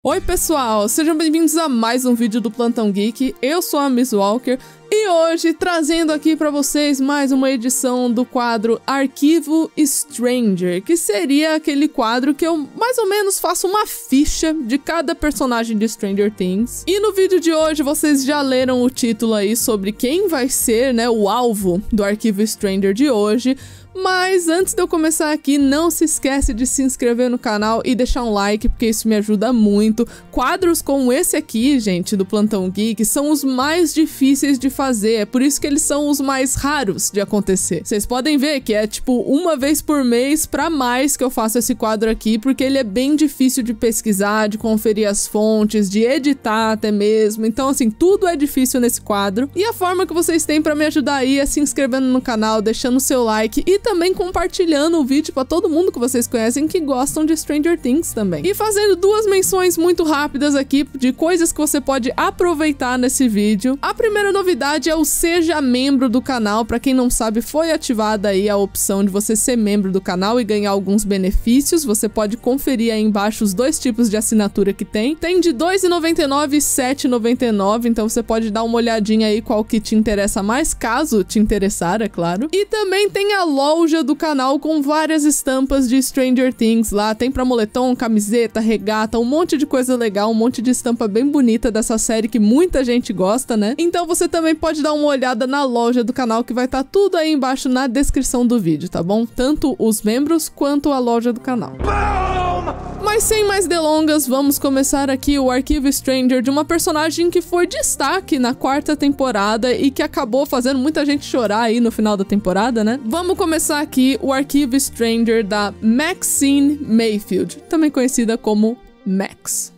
Oi pessoal, sejam bem-vindos a mais um vídeo do Plantão Geek. Eu sou a Miss Walker e hoje trazendo aqui pra vocês mais uma edição do quadro Arquivo Stranger, que seria aquele quadro que eu mais ou menos faço uma ficha de cada personagem de Stranger Things. E no vídeo de hoje vocês já leram o título aí sobre quem vai ser, né, o alvo do Arquivo Stranger de hoje. Mas antes de eu começar aqui, não se esquece de se inscrever no canal e deixar um like, porque isso me ajuda muito. Quadros como esse aqui, gente, do Plantão Geek, são os mais difíceis de fazer, é por isso que eles são os mais raros de acontecer. Vocês podem ver que é tipo uma vez por mês pra mais que eu faço esse quadro aqui, porque ele é bem difícil de pesquisar, de conferir as fontes, de editar até mesmo. Então assim, tudo é difícil nesse quadro. E a forma que vocês têm pra me ajudar aí é se inscrevendo no canal, deixando o seu like e também compartilhando o vídeo para todo mundo que vocês conhecem que gostam de Stranger Things também. E fazendo duas menções muito rápidas aqui de coisas que você pode aproveitar nesse vídeo. A primeira novidade é o Seja Membro do canal. Para quem não sabe, foi ativada aí a opção de você ser membro do canal e ganhar alguns benefícios. Você pode conferir aí embaixo os dois tipos de assinatura que tem. Tem de R$ 2,99 e R$ 7,99, então você pode dar uma olhadinha aí qual que te interessa mais, caso te interessar, é claro. E também tem a loja do canal com várias estampas de Stranger Things lá, tem pra moletom, camiseta, regata, um monte de coisa legal, um monte de estampa bem bonita dessa série que muita gente gosta, né? Então você também pode dar uma olhada na loja do canal que vai estar tudo aí embaixo na descrição do vídeo, tá bom? Tanto os membros quanto a loja do canal. Mas sem mais delongas, vamos começar aqui o Arquivo Stranger de uma personagem que foi destaque na quarta temporada e que acabou fazendo muita gente chorar aí no final da temporada, né? Vamos começar aqui o Arquivo Stranger da Maxine Mayfield, também conhecida como Max.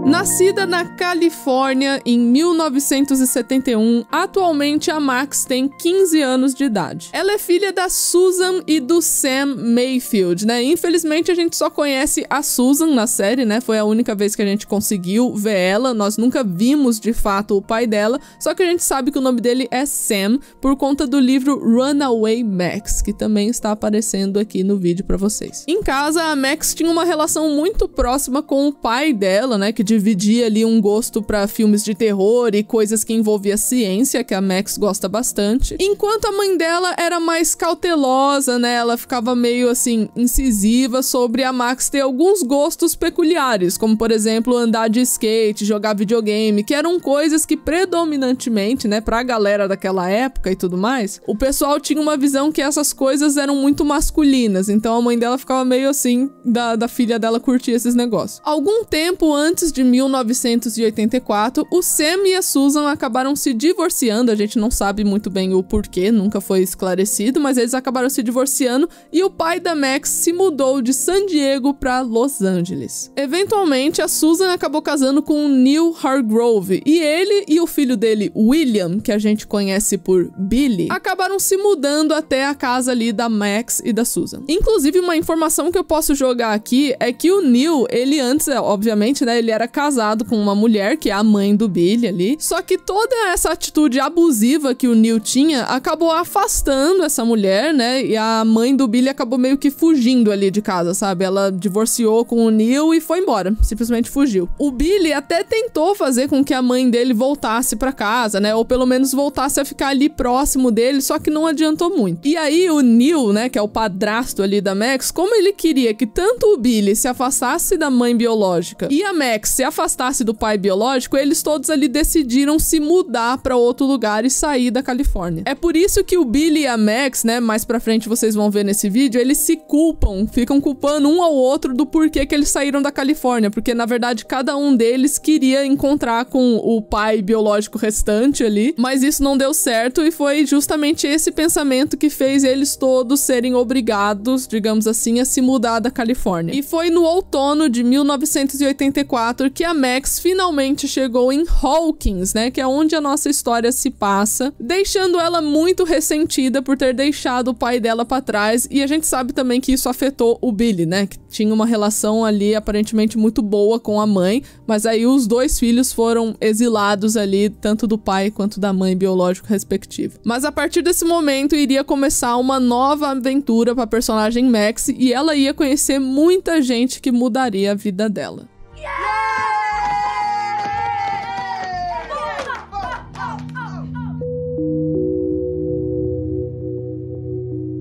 Nascida na Califórnia em 1971, atualmente a Max tem 15 anos de idade. Ela é filha da Susan e do Sam Mayfield, né? Infelizmente a gente só conhece a Susan na série, né? Foi a única vez que a gente conseguiu ver ela, nós nunca vimos de fato o pai dela, só que a gente sabe que o nome dele é Sam por conta do livro Runaway Max, que também está aparecendo aqui no vídeo pra vocês. Em casa, a Max tinha uma relação muito próxima com o pai dela, né? Que dividia ali um gosto pra filmes de terror e coisas que envolvia ciência, que a Max gosta bastante. Enquanto a mãe dela era mais cautelosa, né? Ela ficava meio assim, incisiva sobre a Max ter alguns gostos peculiares, como por exemplo, andar de skate, jogar videogame, que eram coisas que predominantemente, né, pra galera daquela época e tudo mais, o pessoal tinha uma visão que essas coisas eram muito masculinas, então a mãe dela ficava meio assim, da filha dela curtir esses negócios. Algum tempo antes de 1984, o Sam e a Susan acabaram se divorciando, a gente não sabe muito bem o porquê, nunca foi esclarecido, mas eles acabaram se divorciando e o pai da Max se mudou de San Diego para Los Angeles. Eventualmente, a Susan acabou casando com o Neil Hargrove e ele e o filho dele, William, que a gente conhece por Billy, acabaram se mudando até a casa ali da Max e da Susan. Inclusive, uma informação que eu posso jogar aqui é que o Neil, ele antes, obviamente, né, ele era casado com uma mulher, que é a mãe do Billy ali, só que toda essa atitude abusiva que o Neil tinha acabou afastando essa mulher, né, e a mãe do Billy acabou meio que fugindo ali de casa, sabe? Ela divorciou com o Neil e foi embora, simplesmente fugiu. O Billy até tentou fazer com que a mãe dele voltasse pra casa, né, ou pelo menos voltasse a ficar ali próximo dele, só que não adiantou muito. E aí o Neil, né, que é o padrasto ali da Max, como ele queria que tanto o Billy se afastasse da mãe biológica e a Max se afastasse do pai biológico, eles todos ali decidiram se mudar pra outro lugar e sair da Califórnia. É por isso que o Billy e a Max, né, mais pra frente vocês vão ver nesse vídeo, eles se culpam, ficam culpando um ao outro do porquê que eles saíram da Califórnia, porque na verdade cada um deles queria encontrar com o pai biológico restante ali, mas isso não deu certo e foi justamente esse pensamento que fez eles todos serem obrigados, digamos assim, a se mudar da Califórnia. E foi no outono de 1984 que a Max finalmente chegou em Hawkins, né, que é onde a nossa história se passa, deixando ela muito ressentida por ter deixado o pai dela pra trás, e a gente sabe também que isso afetou o Billy, né, que tinha uma relação ali aparentemente muito boa com a mãe, mas aí os dois filhos foram exilados ali, tanto do pai quanto da mãe biológica respectiva. Mas a partir desse momento iria começar uma nova aventura pra personagem Max, e ela ia conhecer muita gente que mudaria a vida dela.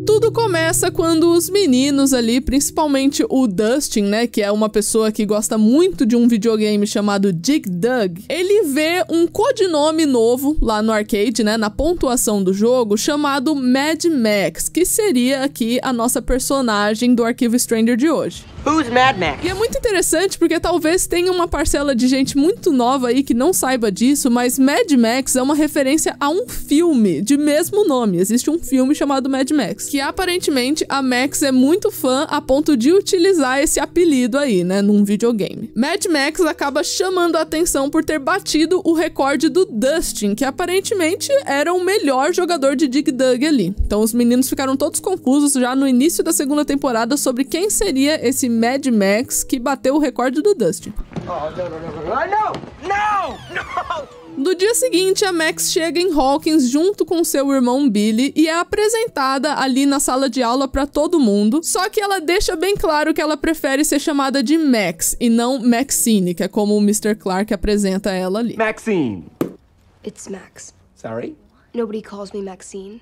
Tudo começa quando os meninos ali, principalmente o Dustin, né, que é uma pessoa que gosta muito de um videogame chamado Dig Dug, ele vê um codinome novo lá no arcade, né, na pontuação do jogo, chamado Mad Max, que seria aqui a nossa personagem do Arquivo Stranger de hoje. Who's Mad Max? E é muito interessante porque talvez tenha uma parcela de gente muito nova aí que não saiba disso, mas Mad Max é uma referência a um filme de mesmo nome. Existe um filme chamado Mad Max, que aparentemente a Max é muito fã a ponto de utilizar esse apelido aí, né, num videogame. Mad Max acaba chamando a atenção por ter batido o recorde do Dustin, que aparentemente era o melhor jogador de Dig Dug ali. Então os meninos ficaram todos confusos já no início da segunda temporada sobre quem seria esse Mad Max que bateu o recorde do Dustin. Oh, no! No dia seguinte, a Max chega em Hawkins junto com seu irmão Billy e é apresentada ali na sala de aula pra todo mundo, só que ela deixa bem claro que ela prefere ser chamada de Max e não Maxine, que é como o Mr. Clark apresenta ela ali. Maxine. It's Max. Sorry? Nobody calls me Maxine.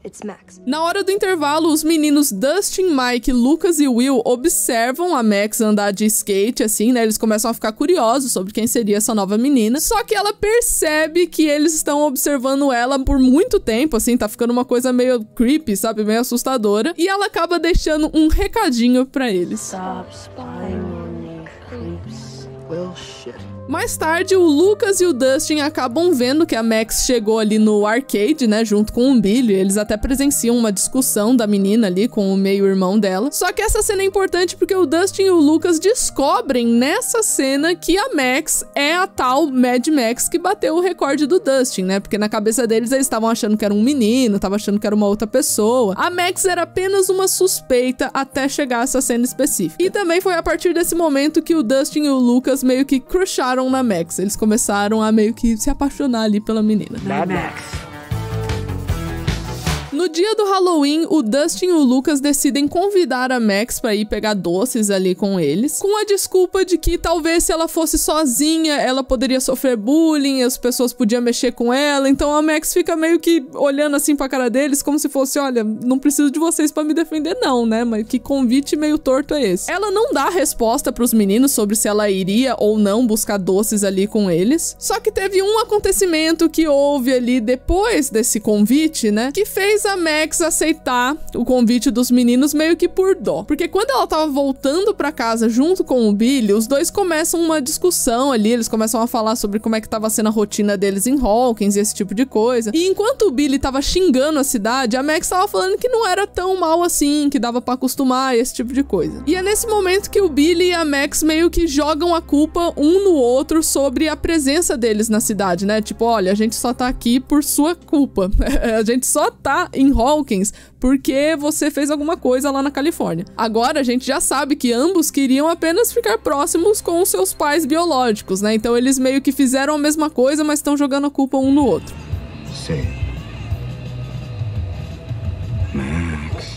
It's Max. Na hora do intervalo, os meninos Dustin, Mike, Lucas e Will observam a Max andar de skate, assim, né? Eles começam a ficar curiosos sobre quem seria essa nova menina. Só que ela percebe que eles estão observando ela por muito tempo, assim, tá ficando uma coisa meio creepy, sabe? Meio assustadora. E ela acaba deixando um recadinho pra eles. Stop spying on me, creeps. Well, shit. Mais tarde, o Lucas e o Dustin acabam vendo que a Max chegou ali no arcade, né, junto com o Billy. Eles até presenciam uma discussão da menina ali com o meio-irmão dela. Só que essa cena é importante porque o Dustin e o Lucas descobrem nessa cena que a Max é a tal Mad Max que bateu o recorde do Dustin, né? Porque na cabeça deles eles estavam achando que era um menino, estavam achando que era uma outra pessoa. A Max era apenas uma suspeita até chegar essa cena específica. E também foi a partir desse momento que o Dustin e o Lucas meio que crusharam na Max. Eles começaram a meio que se apaixonar ali pela menina. Mad Max. No dia do Halloween, o Dustin e o Lucas decidem convidar a Max pra ir pegar doces ali com eles, com a desculpa de que talvez se ela fosse sozinha, ela poderia sofrer bullying, as pessoas podiam mexer com ela, então a Max fica meio que olhando assim pra cara deles, como se fosse, olha, não preciso de vocês pra me defender não, né, mas que convite meio torto é esse? Ela não dá resposta pros meninos sobre se ela iria ou não buscar doces ali com eles, só que teve um acontecimento que houve ali depois desse convite, né, que fez a Max aceitar o convite dos meninos meio que por dó. Porque quando ela tava voltando pra casa junto com o Billy, os dois começam uma discussão ali, eles começam a falar sobre como é que tava sendo a rotina deles em Hawkins e esse tipo de coisa. E enquanto o Billy tava xingando a cidade, a Max tava falando que não era tão mal assim, que dava pra acostumar e esse tipo de coisa. E é nesse momento que o Billy e a Max meio que jogam a culpa um no outro sobre a presença deles na cidade, né? Tipo, olha, a gente só tá aqui por sua culpa. A gente só tá em Hawkins porque você fez alguma coisa lá na Califórnia. Agora a gente já sabe que ambos queriam apenas ficar próximos com os seus pais biológicos, né? Então eles meio que fizeram a mesma coisa, mas estão jogando a culpa um no outro. Sim.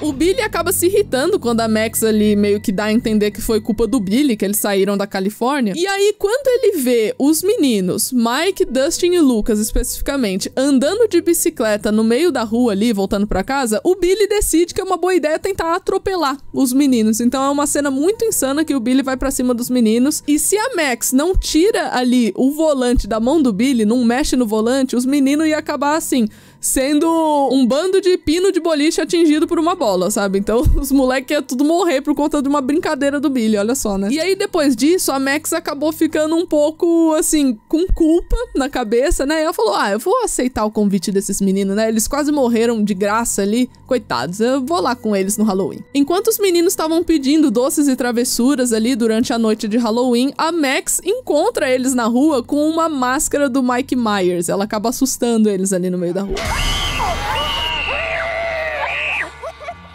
O Billy acaba se irritando quando a Max ali meio que dá a entender que foi culpa do Billy, que eles saíram da Califórnia. E aí, quando ele vê os meninos, Mike, Dustin e Lucas especificamente, andando de bicicleta no meio da rua ali, voltando pra casa, o Billy decide que é uma boa ideia tentar atropelar os meninos. Então é uma cena muito insana que o Billy vai pra cima dos meninos. E se a Max não tira ali o volante da mão do Billy, não mexe no volante, os meninos iam acabar assim, sendo um bando de pino de boliche atingido por uma bola, sabe? Então os moleques iam tudo morrer por conta de uma brincadeira do Billy, olha só, né? E aí depois disso, a Max acabou ficando um pouco, assim, com culpa na cabeça, né? E ela falou, eu vou aceitar o convite desses meninos, né? Eles quase morreram de graça ali, coitados, eu vou lá com eles no Halloween. Enquanto os meninos estavam pedindo doces e travessuras ali durante a noite de Halloween, a Max encontra eles na rua com uma máscara do Mike Myers. Ela acaba assustando eles ali no meio da rua.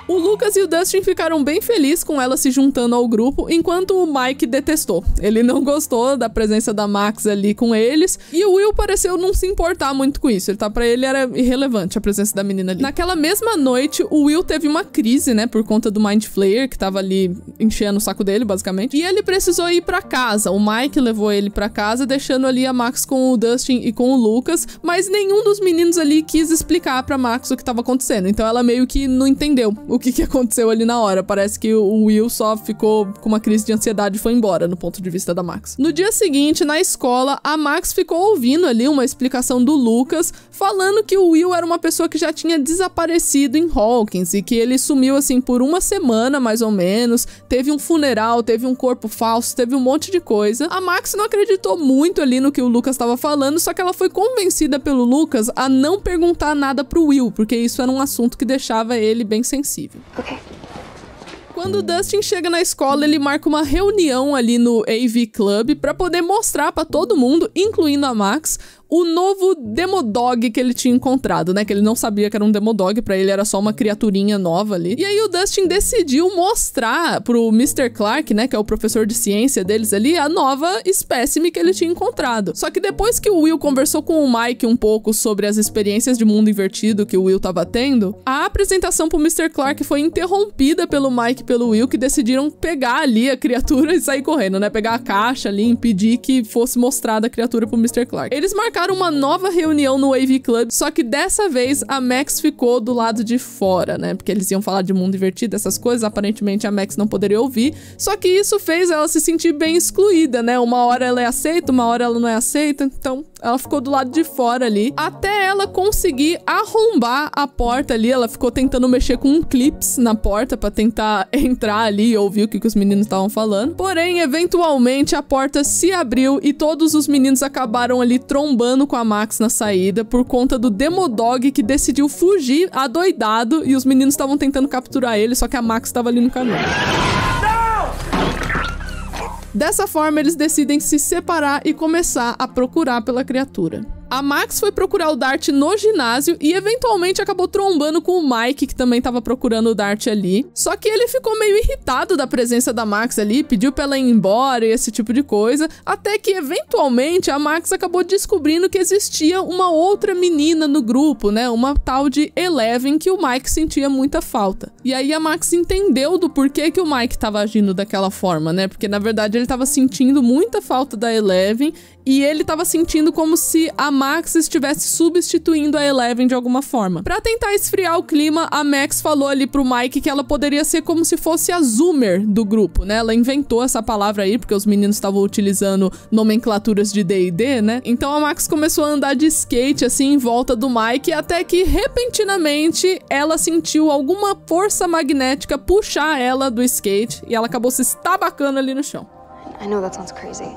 O Lucas e o Dustin ficaram bem felizes com ela se juntando ao grupo, enquanto o Mike detestou. Ele não gostou da presença da Max ali com eles, e o Will pareceu não se importar muito com isso. Pra ele era irrelevante a presença da menina ali. Naquela mesma noite, o Will teve uma crise, né, por conta do Mind Flayer, que tava ali enchendo o saco dele, basicamente, e ele precisou ir pra casa. O Mike levou ele pra casa, deixando ali a Max com o Dustin e com o Lucas, mas nenhum dos meninos ali quis explicar pra Max o que tava acontecendo. Então ela meio que não entendeu o que aconteceu ali na hora. Parece que o Will só ficou com uma crise de ansiedade e foi embora, no ponto de vista da Max. No dia seguinte, na escola, a Max ficou ouvindo ali uma explicação do Lucas, falando que o Will era uma pessoa que já tinha desaparecido em Hawkins e que ele sumiu assim por uma semana, mais ou menos, teve um funeral, teve um corpo falso, teve um monte de coisa. A Max não acreditou muito ali no que o Lucas estava falando, só que ela foi convencida pelo Lucas a não perguntar nada pro Will, porque isso era um assunto que deixava ele bem sensível. Okay. Quando o Dustin chega na escola, ele marca uma reunião ali no AV Club pra poder mostrar pra todo mundo, incluindo a Max, o novo Demodog que ele tinha encontrado, né? Que ele não sabia que era um Demodog, pra ele era só uma criaturinha nova ali. E aí o Dustin decidiu mostrar pro Mr. Clark, né? Que é o professor de ciência deles ali, a nova espécime que ele tinha encontrado. Só que depois que o Will conversou com o Mike um pouco sobre as experiências de mundo invertido que o Will tava tendo, a apresentação pro Mr. Clark foi interrompida pelo Mike e pelo Will, que decidiram pegar ali a criatura e sair correndo, né? Pegar a caixa ali e impedir que fosse mostrada a criatura pro Mr. Clark. Eles marcaram uma nova reunião no AV Club, só que dessa vez a Max ficou do lado de fora, né? Porque eles iam falar de mundo invertido, essas coisas, aparentemente a Max não poderia ouvir, só que isso fez ela se sentir bem excluída, né? Uma hora ela é aceita, uma hora ela não é aceita, então ela ficou do lado de fora ali, até ela conseguir arrombar a porta ali. Ela ficou tentando mexer com um clips na porta pra tentar entrar ali e ouvir o que os meninos estavam falando. Porém, eventualmente, a porta se abriu e todos os meninos acabaram ali trombando com a Max na saída por conta do Demodog, que decidiu fugir adoidado, e os meninos estavam tentando capturar ele, só que a Max estava ali no caminho. Dessa forma, eles decidem se separar e começar a procurar pela criatura. A Max foi procurar o Dart no ginásio e eventualmente acabou trombando com o Mike, que também tava procurando o Dart ali. Só que ele ficou meio irritado da presença da Max ali, pediu pra ela ir embora e esse tipo de coisa, até que eventualmente a Max acabou descobrindo que existia uma outra menina no grupo, né? Uma tal de Eleven, que o Mike sentia muita falta. E aí a Max entendeu do porquê que o Mike tava agindo daquela forma, né? Porque na verdade ele tava sentindo muita falta da Eleven e ele tava sentindo como se a Max estivesse substituindo a Eleven de alguma forma. Pra tentar esfriar o clima, a Max falou ali pro Mike que ela poderia ser como se fosse a Zoomer do grupo, né? Ela inventou essa palavra aí, porque os meninos estavam utilizando nomenclaturas de D&D, né? Então a Max começou a andar de skate, assim, em volta do Mike, até que, repentinamente, ela sentiu alguma força magnética puxar ela do skate, e ela acabou se estabacando ali no chão. I know that sounds crazy.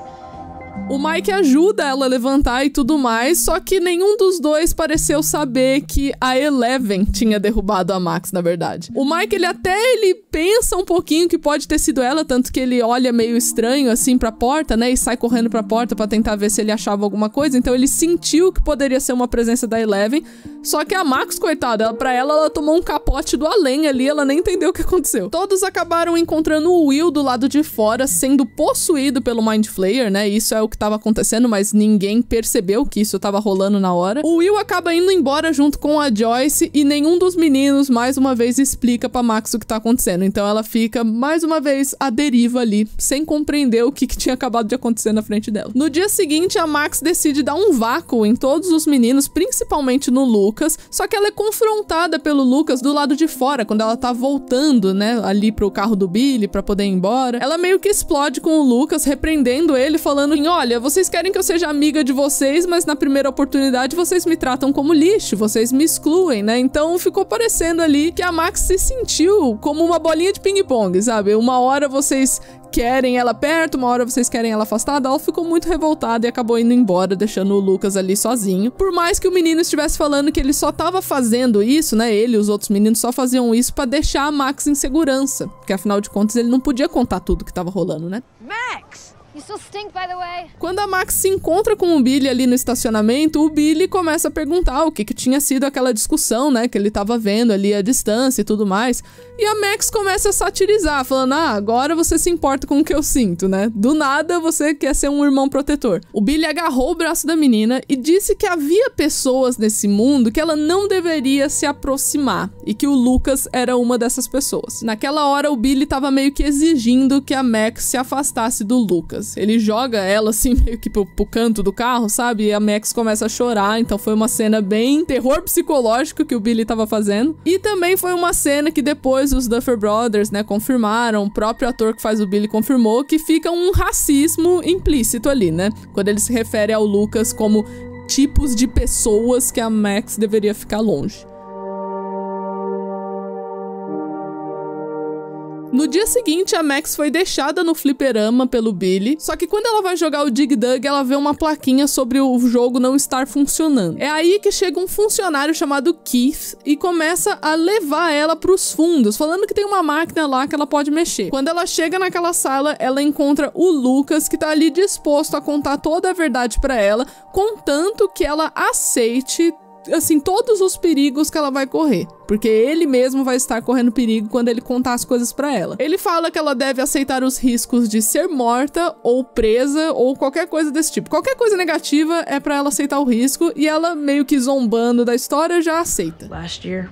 O Mike ajuda ela a levantar e tudo mais, só que nenhum dos dois pareceu saber que a Eleven tinha derrubado a Max, na verdade. O Mike, ele pensa um pouquinho que pode ter sido ela, tanto que ele olha meio estranho, assim, pra porta, né, e sai correndo pra porta pra tentar ver se ele achava alguma coisa, então ele sentiu que poderia ser uma presença da Eleven, só que a Max, coitada, pra ela tomou um capote do além ali, ela nem entendeu o que aconteceu. Todos acabaram encontrando o Will do lado de fora, sendo possuído pelo Mind Flayer, né, isso é o que tava acontecendo, mas ninguém percebeu que isso tava rolando na hora. O Will acaba indo embora junto com a Joyce e nenhum dos meninos, mais uma vez, explica pra Max o que tá acontecendo. Então ela fica, mais uma vez, à deriva ali, sem compreender o que tinha acabado de acontecer na frente dela. No dia seguinte, a Max decide dar um vácuo em todos os meninos, principalmente no Lucas, só que ela é confrontada pelo Lucas do lado de fora, quando ela tá voltando, né, ali pro carro do Billy pra poder ir embora. Ela meio que explode com o Lucas, repreendendo ele, falando em, olha, vocês querem que eu seja amiga de vocês, mas na primeira oportunidade vocês me tratam como lixo, vocês me excluem, né? Então ficou parecendo ali que a Max se sentiu como uma bolinha de ping-pong, sabe? Uma hora vocês querem ela perto, uma hora vocês querem ela afastada. Ela ficou muito revoltada e acabou indo embora, deixando o Lucas ali sozinho. Por mais que o menino estivesse falando que ele só tava fazendo isso, né? Ele e os outros meninos só faziam isso pra deixar a Max em segurança, porque afinal de contas ele não podia contar tudo que tava rolando, né? Max! You still stink, by the way. Quando a Max se encontra com o Billy ali no estacionamento, o Billy começa a perguntar o que tinha sido aquela discussão, né, que ele tava vendo ali à distância e tudo mais. E a Max começa a satirizar, falando, agora você se importa com o que eu sinto, né? Do nada você quer ser um irmão protetor. O Billy agarrou o braço da menina e disse que havia pessoas nesse mundo que ela não deveria se aproximar e que o Lucas era uma dessas pessoas. Naquela hora, o Billy tava meio que exigindo que a Max se afastasse do Lucas. Ele joga ela assim meio que pro canto do carro, sabe? E a Max começa a chorar, então foi uma cena bem terror psicológico que o Billy tava fazendo. E também foi uma cena que depois os Duffer Brothers, né, confirmaram, o próprio ator que faz o Billy confirmou que fica um racismo implícito ali, né? Quando ele se refere ao Lucas como tipos de pessoas que a Max deveria ficar longe. No dia seguinte, a Max foi deixada no fliperama pelo Billy, só que quando ela vai jogar o Dig Dug, ela vê uma plaquinha sobre o jogo não estar funcionando. É aí que chega um funcionário chamado Keith e começa a levar ela pros fundos, falando que tem uma máquina lá que ela pode mexer. Quando ela chega naquela sala, ela encontra o Lucas, que tá ali disposto a contar toda a verdade pra ela, contanto que ela aceite assim, todos os perigos que ela vai correr, porque ele mesmo vai estar correndo perigo quando ele contar as coisas pra ela. Ele fala que ela deve aceitar os riscos de ser morta ou presa ou qualquer coisa desse tipo. Qualquer coisa negativa é pra ela aceitar o risco e ela, meio que zombando da história, já aceita. Last year,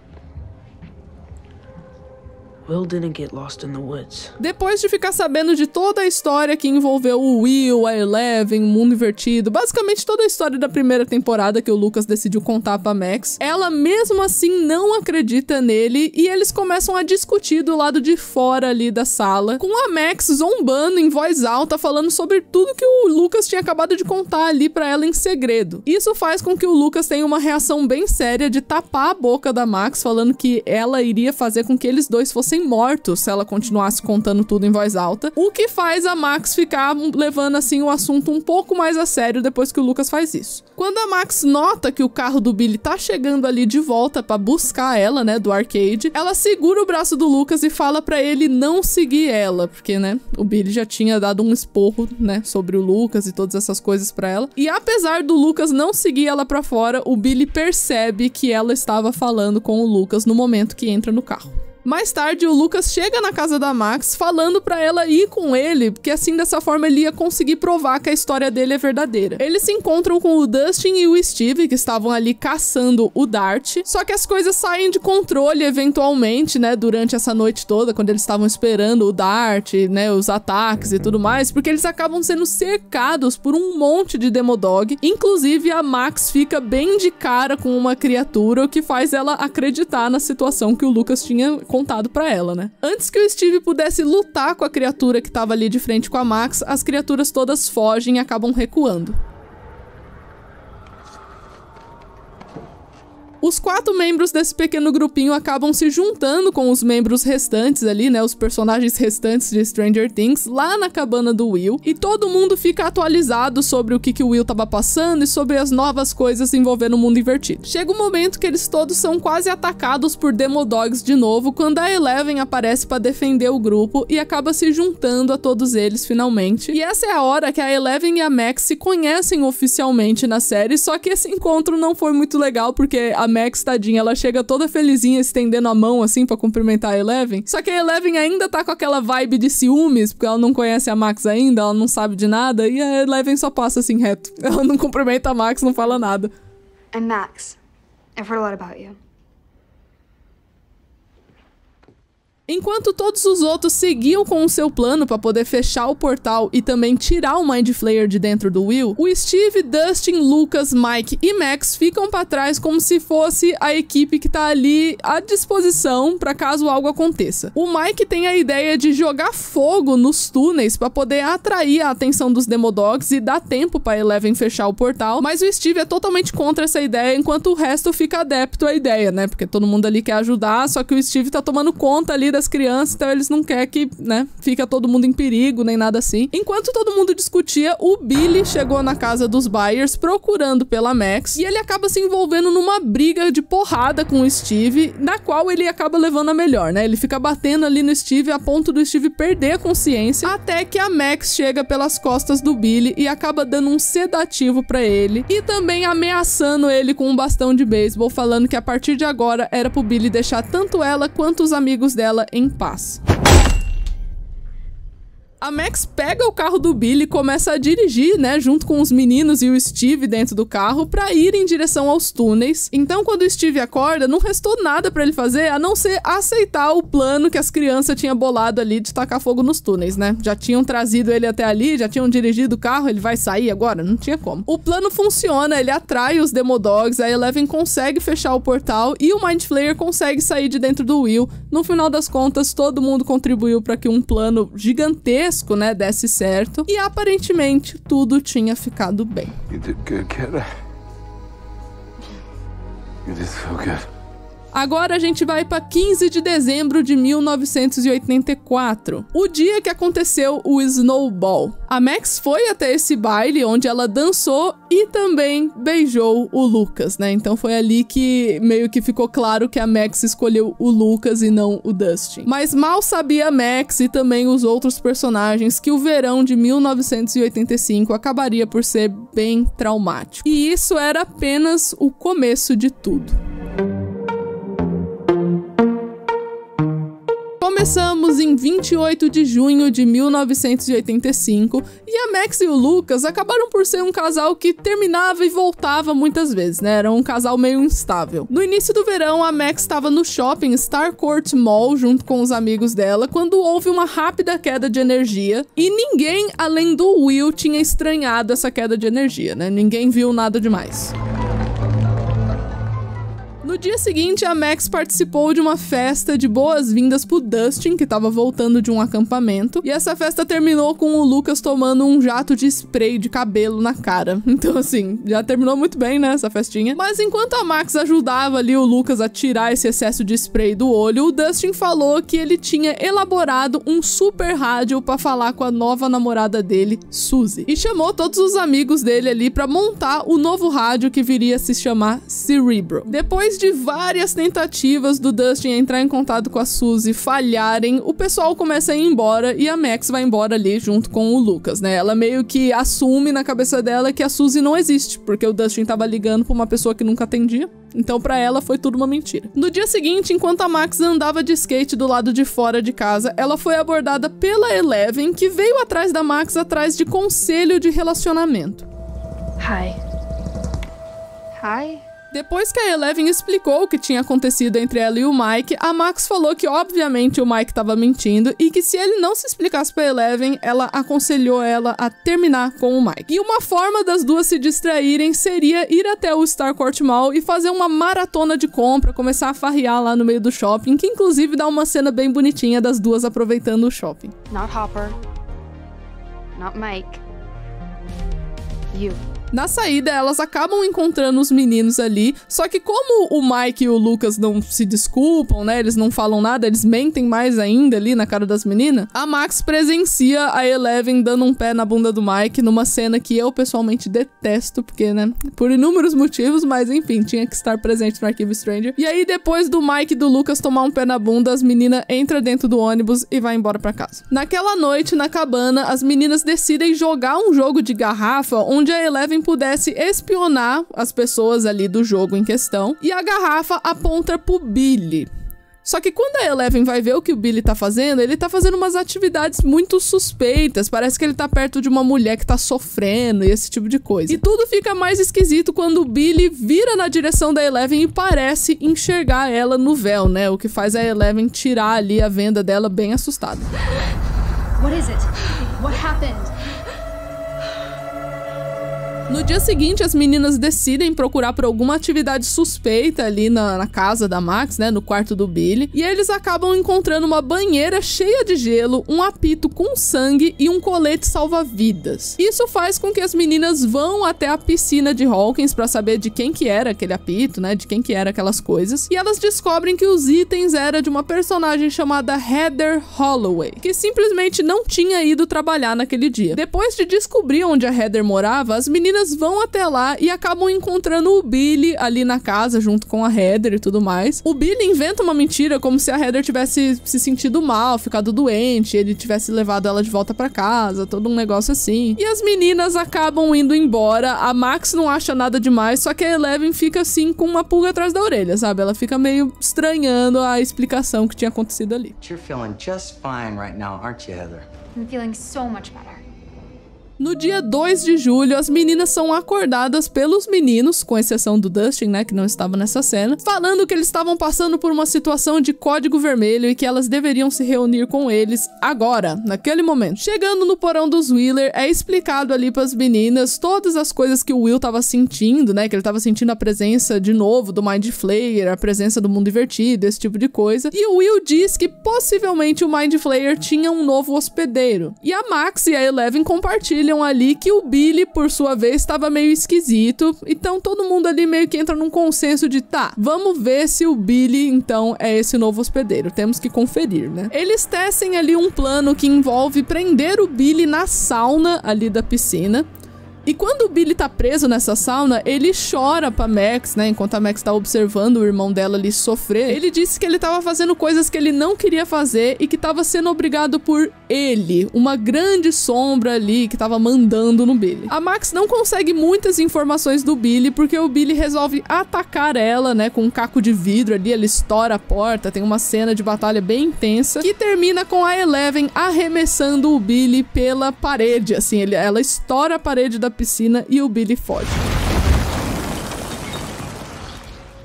Will didn't get lost in the woods. Depois de ficar sabendo de toda a história que envolveu o Will, a Eleven, o mundo invertido, basicamente toda a história da primeira temporada que o Lucas decidiu contar pra Max, ela mesmo assim não acredita nele e eles começam a discutir do lado de fora ali da sala, com a Max zombando em voz alta, falando sobre tudo que o Lucas tinha acabado de contar ali pra ela em segredo. Isso faz com que o Lucas tenha uma reação bem séria de tapar a boca da Max, falando que ela iria fazer com que eles dois fossem mortos se ela continuasse contando tudo em voz alta, o que faz a Max ficar levando assim o assunto um pouco mais a sério depois que o Lucas faz isso. Quando a Max nota que o carro do Billy tá chegando ali de volta pra buscar ela, né, do arcade, ela segura o braço do Lucas e fala pra ele não seguir ela, porque, né, o Billy já tinha dado um esporro, né, sobre o Lucas e todas essas coisas pra ela. E apesar do Lucas não seguir ela pra fora, o Billy percebe que ela estava falando com o Lucas no momento que entra no carro. Mais tarde, o Lucas chega na casa da Max falando pra ela ir com ele, porque assim, dessa forma, ele ia conseguir provar que a história dele é verdadeira. Eles se encontram com o Dustin e o Steve, que estavam ali caçando o Dart, só que as coisas saem de controle eventualmente, né, durante essa noite toda, quando eles estavam esperando o Dart, né, os ataques e tudo mais, porque eles acabam sendo cercados por um monte de Demodog. Inclusive, a Max fica bem de cara com uma criatura, o que faz ela acreditar na situação que o Lucas tinha contado pra ela, né? Antes que o Steve pudesse lutar com a criatura que tava ali de frente com a Max, as criaturas todas fogem e acabam recuando. Os 4 membros desse pequeno grupinho acabam se juntando com os membros restantes ali, né, os personagens restantes de Stranger Things, lá na cabana do Will, e todo mundo fica atualizado sobre o que o Will tava passando e sobre as novas coisas envolvendo o mundo invertido. Chega um momento que eles todos são quase atacados por Demodogs de novo, quando a Eleven aparece pra defender o grupo e acaba se juntando a todos eles finalmente. E essa é a hora que a Eleven e a Max se conhecem oficialmente na série, só que esse encontro não foi muito legal, porque a Max, tadinha, ela chega toda felizinha, estendendo a mão assim pra cumprimentar a Eleven. Só que a Eleven ainda tá com aquela vibe de ciúmes, porque ela não conhece a Max ainda, ela não sabe de nada, e a Eleven só passa assim reto. Ela não cumprimenta a Max, não fala nada. I'm Max. I've heard a lot about you. Enquanto todos os outros seguiam com o seu plano para poder fechar o portal e também tirar o Mind Flayer de dentro do Will, o Steve, Dustin, Lucas, Mike e Max ficam para trás como se fosse a equipe que tá ali à disposição para caso algo aconteça. O Mike tem a ideia de jogar fogo nos túneis para poder atrair a atenção dos Demodogs e dar tempo para Eleven fechar o portal, mas o Steve é totalmente contra essa ideia, enquanto o resto fica adepto à ideia, né? Porque todo mundo ali quer ajudar, só que o Steve tá tomando conta ali das crianças, então eles não querem que, né, fica todo mundo em perigo, nem nada assim. Enquanto todo mundo discutia, o Billy chegou na casa dos Byers procurando pela Max, e ele acaba se envolvendo numa briga de porrada com o Steve, na qual ele acaba levando a melhor, né? Ele fica batendo ali no Steve a ponto do Steve perder a consciência, até que a Max chega pelas costas do Billy e acaba dando um sedativo pra ele, e também ameaçando ele com um bastão de beisebol, falando que a partir de agora era pro Billy deixar tanto ela quanto os amigos dela em paz. A Max pega o carro do Billy e começa a dirigir, né, junto com os meninos e o Steve dentro do carro pra ir em direção aos túneis. Então, quando o Steve acorda, não restou nada pra ele fazer a não ser aceitar o plano que as crianças tinham bolado ali de tacar fogo nos túneis, né? Já tinham trazido ele até ali, já tinham dirigido o carro, ele vai sair agora? Não tinha como. O plano funciona, ele atrai os Demodogs, a Eleven consegue fechar o portal e o Mind Flayer consegue sair de dentro do Will. No final das contas, todo mundo contribuiu pra que um plano gigantesco, né, desse certo, e aparentemente tudo tinha ficado bem. You did good, kid. You did so good. Agora a gente vai para 15 de dezembro de 1984, o dia que aconteceu o Snowball. A Max foi até esse baile onde ela dançou e também beijou o Lucas, né? Então foi ali que meio que ficou claro que a Max escolheu o Lucas e não o Dustin. Mas mal sabia a Max e também os outros personagens que o verão de 1985 acabaria por ser bem traumático. E isso era apenas o começo de tudo. Começamos em 28 de junho de 1985 e a Max e o Lucas acabaram por ser um casal que terminava e voltava muitas vezes, né? Era um casal meio instável. No início do verão, a Max estava no shopping Starcourt Mall junto com os amigos dela quando houve uma rápida queda de energia e ninguém além do Will tinha estranhado essa queda de energia, né? Ninguém viu nada demais. No dia seguinte, a Max participou de uma festa de boas-vindas pro Dustin, que tava voltando de um acampamento, e essa festa terminou com o Lucas tomando um jato de spray de cabelo na cara. Então, assim, já terminou muito bem, né, essa festinha. Mas enquanto a Max ajudava ali o Lucas a tirar esse excesso de spray do olho, o Dustin falou que ele tinha elaborado um super rádio pra falar com a nova namorada dele, Suzy, e chamou todos os amigos dele ali pra montar o novo rádio que viria a se chamar Cerebro. Depois de várias tentativas do Dustin entrar em contato com a Suzy falharem, o pessoal começa a ir embora e a Max vai embora ali junto com o Lucas, né? Ela meio que assume na cabeça dela que a Suzy não existe, porque o Dustin tava ligando pra uma pessoa que nunca atendia. Então pra ela foi tudo uma mentira. No dia seguinte, enquanto a Max andava de skate do lado de fora de casa, ela foi abordada pela Eleven, que veio atrás da Max atrás de conselho de relacionamento. Hi. Hi. Depois que a Eleven explicou o que tinha acontecido entre ela e o Mike, a Max falou que obviamente o Mike estava mentindo e que se ele não se explicasse pra Eleven, ela aconselhou ela a terminar com o Mike. E uma forma das duas se distraírem seria ir até o Starcourt Mall e fazer uma maratona de compra, começar a farrear lá no meio do shopping, que inclusive dá uma cena bem bonitinha das duas aproveitando o shopping. Not Hopper. Not Mike. You. Na saída, elas acabam encontrando os meninos ali, só que como o Mike e o Lucas não se desculpam, né, eles não falam nada, eles mentem mais ainda ali na cara das meninas, a Max presencia a Eleven dando um pé na bunda do Mike numa cena que eu pessoalmente detesto, porque, né, por inúmeros motivos, mas enfim, tinha que estar presente no Arquivo Stranger. E aí, depois do Mike e do Lucas tomar um pé na bunda, as meninas entram dentro do ônibus e vai embora pra casa. Naquela noite, na cabana, as meninas decidem jogar um jogo de garrafa onde a Eleven pudesse espionar as pessoas ali do jogo em questão, e a garrafa aponta pro Billy. Só que quando a Eleven vai ver o que o Billy tá fazendo, ele tá fazendo umas atividades muito suspeitas. Parece que ele tá perto de uma mulher que tá sofrendo e esse tipo de coisa. E tudo fica mais esquisito quando o Billy vira na direção da Eleven e parece enxergar ela no véu, né? O que faz a Eleven tirar ali a venda dela bem assustada. What is it? What happened? No dia seguinte, as meninas decidem procurar por alguma atividade suspeita ali na casa da Max, né, no quarto do Billy, e eles acabam encontrando uma banheira cheia de gelo, um apito com sangue e um colete salva-vidas. Isso faz com que as meninas vão até a piscina de Hawkins pra saber de quem que era aquele apito, né, de quem que era aquelas coisas, e elas descobrem que os itens eram de uma personagem chamada Heather Holloway, que simplesmente não tinha ido trabalhar naquele dia. Depois de descobrir onde a Heather morava, as meninas vão até lá e acabam encontrando o Billy ali na casa junto com a Heather e tudo mais. O Billy inventa uma mentira como se a Heather tivesse se sentido mal, ficado doente, ele tivesse levado ela de volta pra casa, todo um negócio assim. E as meninas acabam indo embora, a Max não acha nada demais, só que a Eleven fica assim com uma pulga atrás da orelha, sabe? Ela fica meio estranhando a explicação que tinha acontecido ali. You're feeling just fine right now, aren't you, Heather? I'm feeling so much better. No dia 2 de julho, as meninas são acordadas pelos meninos, com exceção do Dustin, né, que não estava nessa cena, falando que eles estavam passando por uma situação de código vermelho e que elas deveriam se reunir com eles agora, naquele momento. Chegando no porão dos Wheeler, é explicado ali para as meninas todas as coisas que o Will estava sentindo, né, que ele estava sentindo a presença de novo do Mind Flayer, a presença do mundo invertido, esse tipo de coisa. E o Will diz que possivelmente o Mind Flayer tinha um novo hospedeiro. E a Max e a Eleven compartilham ali que o Billy, por sua vez, estava meio esquisito, então todo mundo ali meio que entra num consenso de tá, vamos ver se o Billy então é esse novo hospedeiro, temos que conferir, né? Eles tecem ali um plano que envolve prender o Billy na sauna ali da piscina. E quando o Billy tá preso nessa sauna, ele chora pra Max, né? Enquanto a Max tá observando o irmão dela ali sofrer. Ele disse que ele tava fazendo coisas que ele não queria fazer e que tava sendo obrigado por ele, uma grande sombra ali que tava mandando no Billy. A Max não consegue muitas informações do Billy porque o Billy resolve atacar ela, né? Com um caco de vidro ali, ele estoura a porta, tem uma cena de batalha bem intensa que termina com a Eleven arremessando o Billy pela parede, assim, ela estoura a parede da piscina e o Billy foge.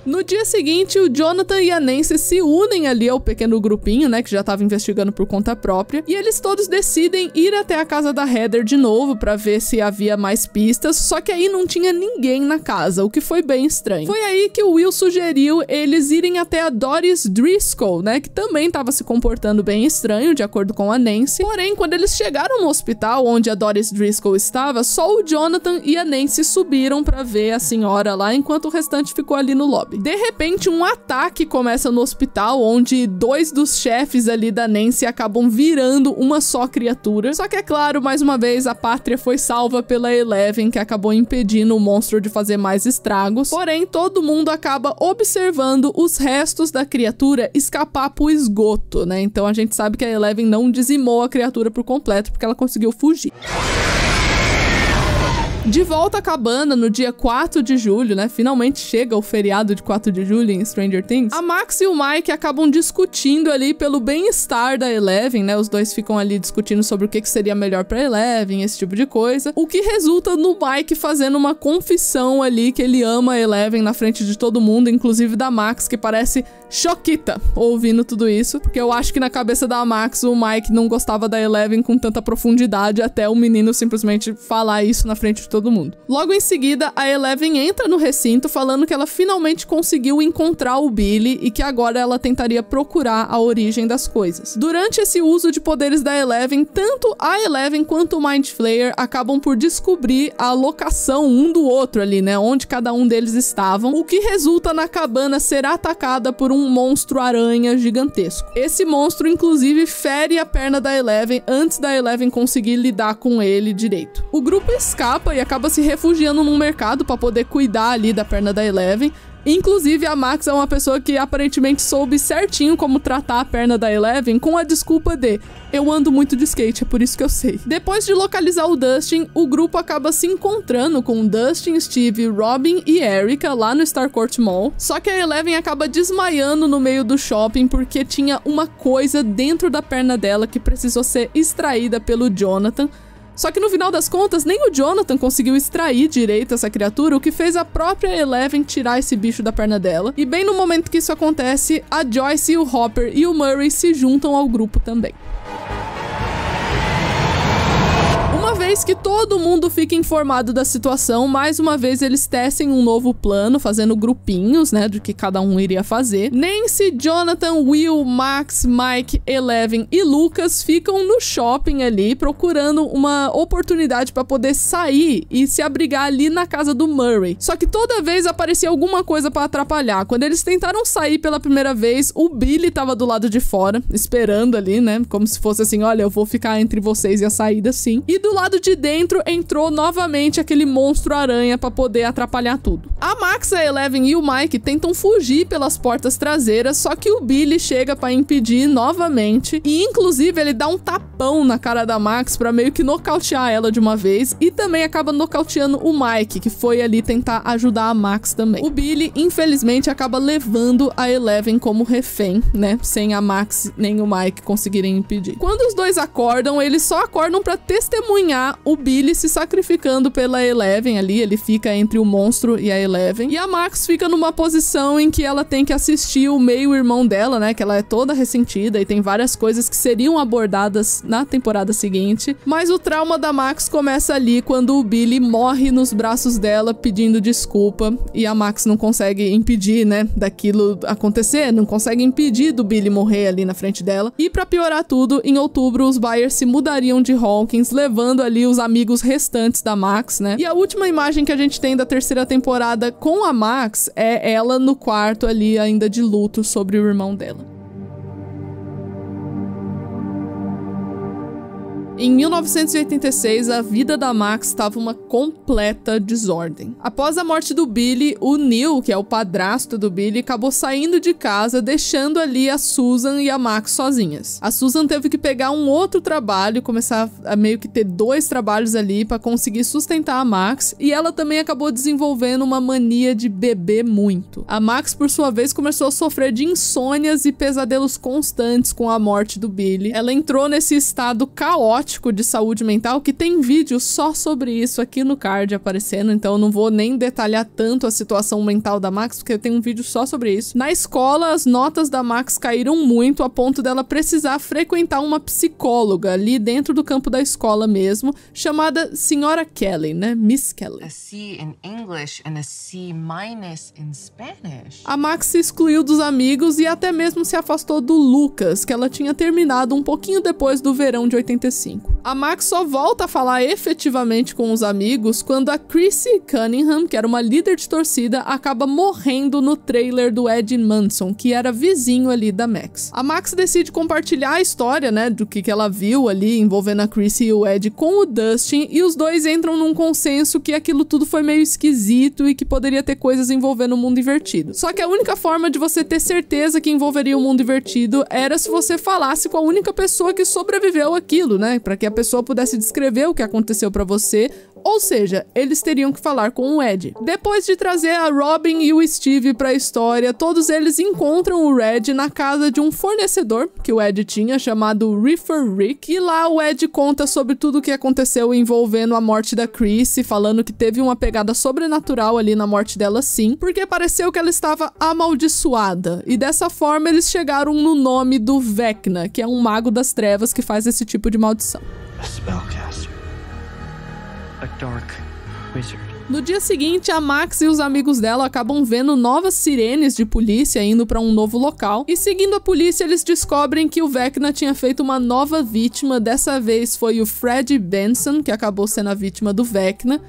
No dia seguinte, o Jonathan e a Nancy se unem ali ao pequeno grupinho, né, que já estava investigando por conta própria, e eles todos decidem ir até a casa da Heather de novo para ver se havia mais pistas, só que aí não tinha ninguém na casa, o que foi bem estranho. Foi aí que o Will sugeriu eles irem até a Doris Driscoll, né, que também estava se comportando bem estranho, de acordo com a Nancy. Porém, quando eles chegaram no hospital onde a Doris Driscoll estava, só o Jonathan e a Nancy subiram para ver a senhora lá, enquanto o restante ficou ali no lobby. De repente, um ataque começa no hospital, onde 2 dos chefes ali da Nancy acabam virando uma só criatura. Só que, é claro, mais uma vez, a pátria foi salva pela Eleven, que acabou impedindo o monstro de fazer mais estragos. Porém, todo mundo acaba observando os restos da criatura escapar pro esgoto, né? Então a gente sabe que a Eleven não dizimou a criatura por completo, porque ela conseguiu fugir. De volta à cabana, no dia 4 de julho, né? Finalmente chega o feriado de 4 de julho em Stranger Things. A Max e o Mike acabam discutindo ali pelo bem-estar da Eleven, né? Os dois ficam ali discutindo sobre o que seria melhor pra Eleven, esse tipo de coisa. O que resulta no Mike fazendo uma confissão ali que ele ama a Eleven na frente de todo mundo, inclusive da Max, que parece choquita ouvindo tudo isso. Porque eu acho que na cabeça da Max, o Mike não gostava da Eleven com tanta profundidade até o menino simplesmente falar isso na frente de todo mundo. Logo em seguida, a Eleven entra no recinto falando que ela finalmente conseguiu encontrar o Billy e que agora ela tentaria procurar a origem das coisas. Durante esse uso de poderes da Eleven, tanto a Eleven quanto o Mind Flayer acabam por descobrir a locação um do outro ali, né? Onde cada um deles estavam, o que resulta na cabana ser atacada por um monstro aranha gigantesco. Esse monstro, inclusive, fere a perna da Eleven antes da Eleven conseguir lidar com ele direito. O grupo escapa e acaba se refugiando num mercado para poder cuidar ali da perna da Eleven. Inclusive, a Max é uma pessoa que aparentemente soube certinho como tratar a perna da Eleven com a desculpa de eu ando muito de skate, é por isso que eu sei. Depois de localizar o Dustin, o grupo acaba se encontrando com Dustin, Steve, Robin e Erica lá no Starcourt Mall. Só que a Eleven acaba desmaiando no meio do shopping porque tinha uma coisa dentro da perna dela que precisou ser extraída pelo Jonathan. Só que no final das contas, nem o Jonathan conseguiu extrair direito essa criatura, o que fez a própria Eleven tirar esse bicho da perna dela. E bem no momento que isso acontece, a Joyce, o Hopper e o Murray se juntam ao grupo também. Uma vez que todo mundo fica informado da situação, mais uma vez eles tecem um novo plano, fazendo grupinhos, né, do que cada um iria fazer. Nancy, Jonathan, Will, Max, Mike, Eleven e Lucas ficam no shopping ali, procurando uma oportunidade para poder sair e se abrigar ali na casa do Murray. Só que toda vez aparecia alguma coisa para atrapalhar. Quando eles tentaram sair pela primeira vez, o Billy tava do lado de fora, esperando ali, né, como se fosse assim, olha, eu vou ficar entre vocês e a saída sim. E do lado de dentro entrou novamente aquele monstro aranha para poder atrapalhar tudo. A Max, a Eleven e o Mike tentam fugir pelas portas traseiras, só que o Billy chega para impedir novamente e inclusive ele dá um tapão na cara da Max para meio que nocautear ela de uma vez e também acaba nocauteando o Mike, que foi ali tentar ajudar a Max também. O Billy infelizmente acaba levando a Eleven como refém, né, sem a Max nem o Mike conseguirem impedir. Quando os dois acordam, eles só acordam para testemunhar o Billy se sacrificando pela Eleven ali, ele fica entre o monstro e a Eleven, e a Max fica numa posição em que ela tem que assistir o meio-irmão dela, né, que ela é toda ressentida e tem várias coisas que seriam abordadas na temporada seguinte, mas o trauma da Max começa ali quando o Billy morre nos braços dela pedindo desculpa e a Max não consegue impedir, né, daquilo acontecer, não consegue impedir do Billy morrer ali na frente dela, e pra piorar tudo, em outubro os Byers se mudariam de Hawkins, levando ali os amigos restantes da Max, né? E a última imagem que a gente tem da terceira temporada com a Max é ela no quarto ali ainda de luto sobre o irmão dela. Em 1986, a vida da Max estava uma completa desordem. Após a morte do Billy, o Neil, que é o padrasto do Billy, acabou saindo de casa, deixando ali a Susan e a Max sozinhas. A Susan teve que pegar um outro trabalho, começar a meio que ter 2 trabalhos ali para conseguir sustentar a Max, e ela também acabou desenvolvendo uma mania de beber muito. A Max, por sua vez, começou a sofrer de insônias e pesadelos constantes com a morte do Billy. Ela entrou nesse estado caótico de saúde mental, que tem vídeo só sobre isso aqui no card aparecendo, então eu não vou nem detalhar tanto a situação mental da Max, porque eu tenho um vídeo só sobre isso. Na escola, as notas da Max caíram muito, a ponto dela precisar frequentar uma psicóloga ali dentro do campo da escola mesmo, chamada Senhora Kelly, né? Miss Kelly. A C in English and a C- in Spanish. A Max se excluiu dos amigos e até mesmo se afastou do Lucas, que ela tinha terminado um pouquinho depois do verão de 85. A Max só volta a falar efetivamente com os amigos quando a Chrissy Cunningham, que era uma líder de torcida, acaba morrendo no trailer do Ed Manson, que era vizinho ali da Max. A Max decide compartilhar a história, né, do que ela viu ali envolvendo a Chrissy e o Ed com o Dustin, e os dois entram num consenso que aquilo tudo foi meio esquisito e que poderia ter coisas envolvendo o mundo invertido. Só que a única forma de você ter certeza que envolveria o mundo invertido era se você falasse com a única pessoa que sobreviveu àquilo, né? Para que a pessoa pudesse descrever o que aconteceu para você, ou seja, eles teriam que falar com o Ed. Depois de trazer a Robin e o Steve para a história, todos eles encontram o Red na casa de um fornecedor que o Ed tinha, chamado Reefer Rick, e lá o Ed conta sobre tudo o que aconteceu envolvendo a morte da Chrissy, falando que teve uma pegada sobrenatural ali na morte dela sim, porque pareceu que ela estava amaldiçoada, e dessa forma eles chegaram no nome do Vecna, que é um mago das trevas que faz esse tipo de maldição. A spellcaster. A dark wizard. No dia seguinte, a Max e os amigos dela acabam vendo novas sirenes de polícia indo para um novo local, e seguindo a polícia eles descobrem que o Vecna tinha feito uma nova vítima, dessa vez foi o Fred Benson, que acabou sendo a vítima do Vecna.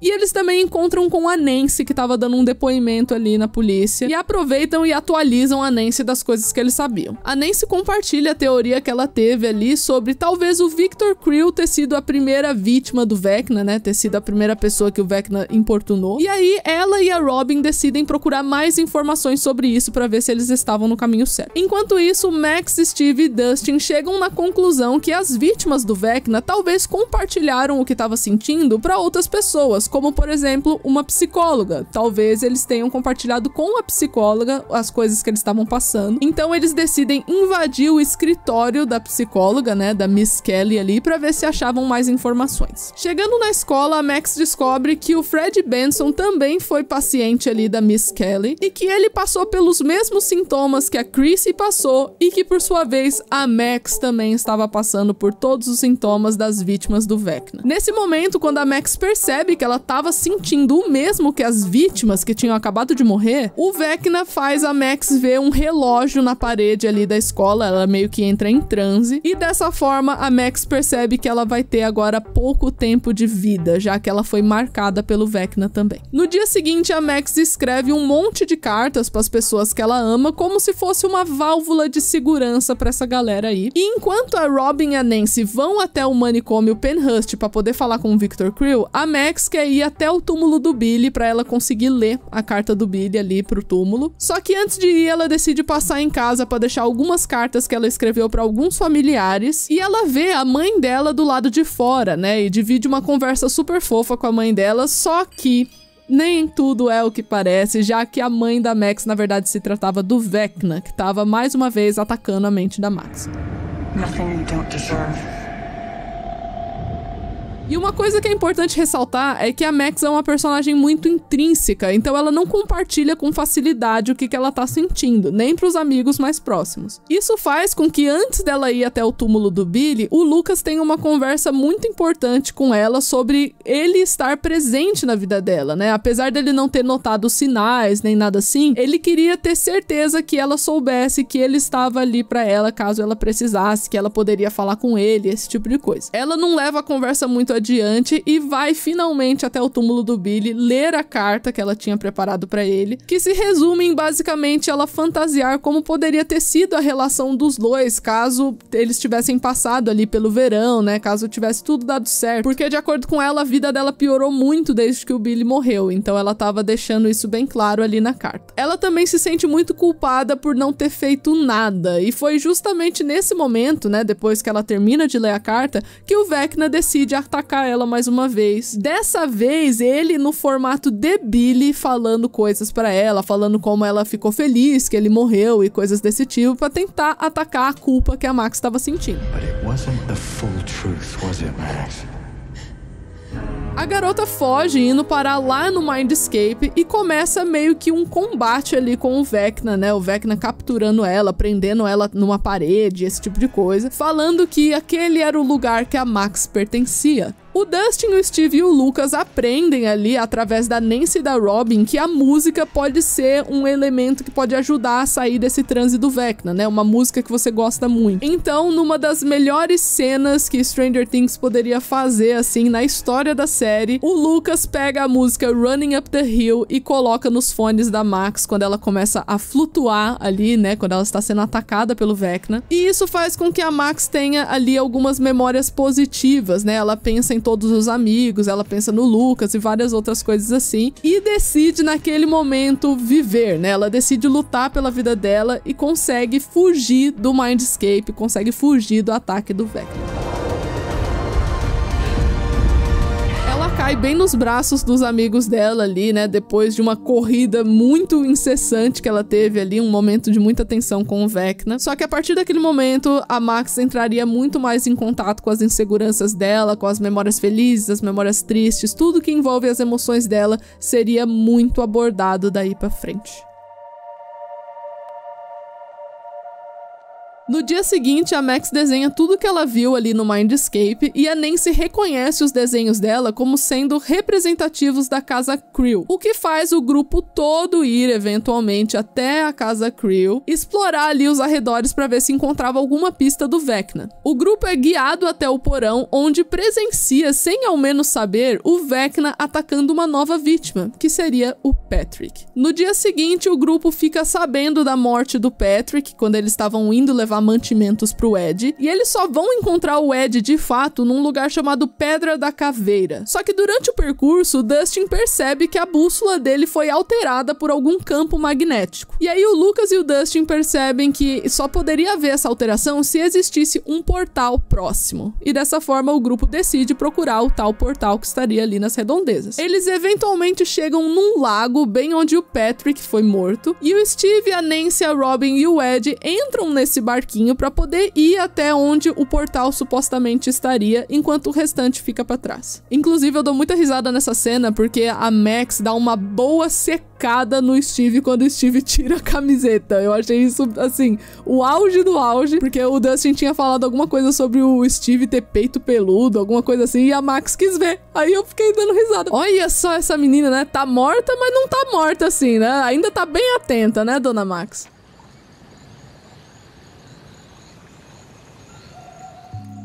E eles também encontram com a Nancy, que tava dando um depoimento ali na polícia, e aproveitam e atualizam a Nancy das coisas que eles sabiam. A Nancy compartilha a teoria que ela teve ali sobre talvez o Victor Creel ter sido a primeira vítima do Vecna, né, ter sido a primeira pessoa que o Vecna importunou. E aí ela e a Robin decidem procurar mais informações sobre isso para ver se eles estavam no caminho certo. Enquanto isso, Max, Steve e Dustin chegam na conclusão que as vítimas do Vecna talvez compartilharam o que estava sentindo para outras pessoas, como por exemplo uma psicóloga. Talvez eles tenham compartilhado com a psicóloga as coisas que eles estavam passando. Então eles decidem invadir o escritório da psicóloga, né, da Miss Kelly ali, para ver se achavam mais informações. Chegando na escola, a Max descobre que o Fred Benson também foi paciente ali da Miss Kelly e que ele passou pelos mesmos sintomas que a Chrissy passou e que por sua vez a Max também estava passando por todos os sintomas das vítimas do Vecna. Nesse momento, quando a Max percebe que ela estava sentindo o mesmo que as vítimas que tinham acabado de morrer, o Vecna faz a Max ver um relógio na parede ali da escola. Ela meio que entra em transe e dessa forma a Max percebe que ela vai ter agora pouco tempo de vida, já que ela foi marcada pelo Vecna também. No dia seguinte, a Max escreve um monte de cartas para as pessoas que ela ama, como se fosse uma válvula de segurança para essa galera aí. E enquanto a Robin e a Nancy vão até o manicômio Penhurst para poder falar com o Victor Creel, a Max quer ir até o túmulo do Billy para ela conseguir ler a carta do Billy ali pro túmulo. Só que antes de ir, ela decide passar em casa para deixar algumas cartas que ela escreveu para alguns familiares, e ela vê a mãe dela do lado de fora, né, e divide uma conversa super fofa com a mãe dela, só que nem tudo é o que parece, já que a mãe da Max na verdade se tratava do Vecna, que estava mais uma vez atacando a mente da Max. Nothing you don't deserve. E uma coisa que é importante ressaltar é que a Max é uma personagem muito intrínseca, então ela não compartilha com facilidade o que ela tá sentindo, nem pros amigos mais próximos. Isso faz com que antes dela ir até o túmulo do Billy, o Lucas tenha uma conversa muito importante com ela sobre ele estar presente na vida dela, né? Apesar dele não ter notado sinais, nem nada assim, ele queria ter certeza que ela soubesse que ele estava ali pra ela caso ela precisasse, que ela poderia falar com ele, esse tipo de coisa. Ela não leva a conversa muito adiante e vai finalmente até o túmulo do Billy ler a carta que ela tinha preparado pra ele, que se resume em basicamente ela fantasiar como poderia ter sido a relação dos dois caso eles tivessem passado ali pelo verão, né, caso tivesse tudo dado certo, porque de acordo com ela, a vida dela piorou muito desde que o Billy morreu, então ela tava deixando isso bem claro ali na carta. Ela também se sente muito culpada por não ter feito nada, e foi justamente nesse momento, né, depois que ela termina de ler a carta, que o Vecna decide atacar ela mais uma vez. Dessa vez, ele no formato de Billy, falando coisas pra ela, falando como ela ficou feliz que ele morreu e coisas desse tipo, pra tentar atacar a culpa que a Max estava sentindo. But it wasn't the full truth, was it, Max? A garota foge indo parar lá no Mindscape e começa meio que um combate ali com o Vecna, né? O Vecna capturando ela, prendendo ela numa parede, esse tipo de coisa, falando que aquele era o lugar que a Max pertencia. O Dustin, o Steve e o Lucas aprendem ali, através da Nancy e da Robin, que a música pode ser um elemento que pode ajudar a sair desse transe do Vecna, né? Uma música que você gosta muito. Então, numa das melhores cenas que Stranger Things poderia fazer, assim, na história da série, o Lucas pega a música Running Up the Hill e coloca nos fones da Max quando ela começa a flutuar ali, né? Quando ela está sendo atacada pelo Vecna. E isso faz com que a Max tenha ali algumas memórias positivas, né? Ela pensa em todos os amigos, ela pensa no Lucas e várias outras coisas assim, e decide naquele momento viver, né? Ela decide lutar pela vida dela e consegue fugir do Mindscape, consegue fugir do ataque do Vecna. Ela cai bem nos braços dos amigos dela ali, né? Depois de uma corrida muito incessante que ela teve ali, um momento de muita tensão com o Vecna. Só que a partir daquele momento, a Max entraria muito mais em contato com as inseguranças dela, com as memórias felizes, as memórias tristes, tudo que envolve as emoções dela seria muito abordado daí pra frente. No dia seguinte, a Max desenha tudo que ela viu ali no Mindscape e a Nancy reconhece os desenhos dela como sendo representativos da casa Creel, o que faz o grupo todo ir eventualmente até a casa Creel, explorar ali os arredores para ver se encontrava alguma pista do Vecna. O grupo é guiado até o porão, onde presencia, sem ao menos saber, o Vecna atacando uma nova vítima, que seria o Patrick. No dia seguinte, o grupo fica sabendo da morte do Patrick, quando eles estavam indo levar mantimentos pro Ed, e eles só vão encontrar o Ed de fato num lugar chamado Pedra da Caveira. Só que durante o percurso, o Dustin percebe que a bússola dele foi alterada por algum campo magnético. E aí o Lucas e o Dustin percebem que só poderia haver essa alteração se existisse um portal próximo. E dessa forma o grupo decide procurar o tal portal que estaria ali nas redondezas. Eles eventualmente chegam num lago bem onde o Patrick foi morto, e o Steve, a Nancy, a Robin e o Ed entram nesse barquinho para poder ir até onde o portal supostamente estaria, enquanto o restante fica para trás. Inclusive, eu dou muita risada nessa cena porque a Max dá uma boa secada no Steve quando o Steve tira a camiseta. Eu achei isso, assim, o auge do auge, porque o Dustin tinha falado alguma coisa sobre o Steve ter peito peludo, alguma coisa assim, e a Max quis ver. Aí eu fiquei dando risada. Olha só essa menina, né? Tá morta, mas não tá morta assim, né? Ainda tá bem atenta, né, dona Max?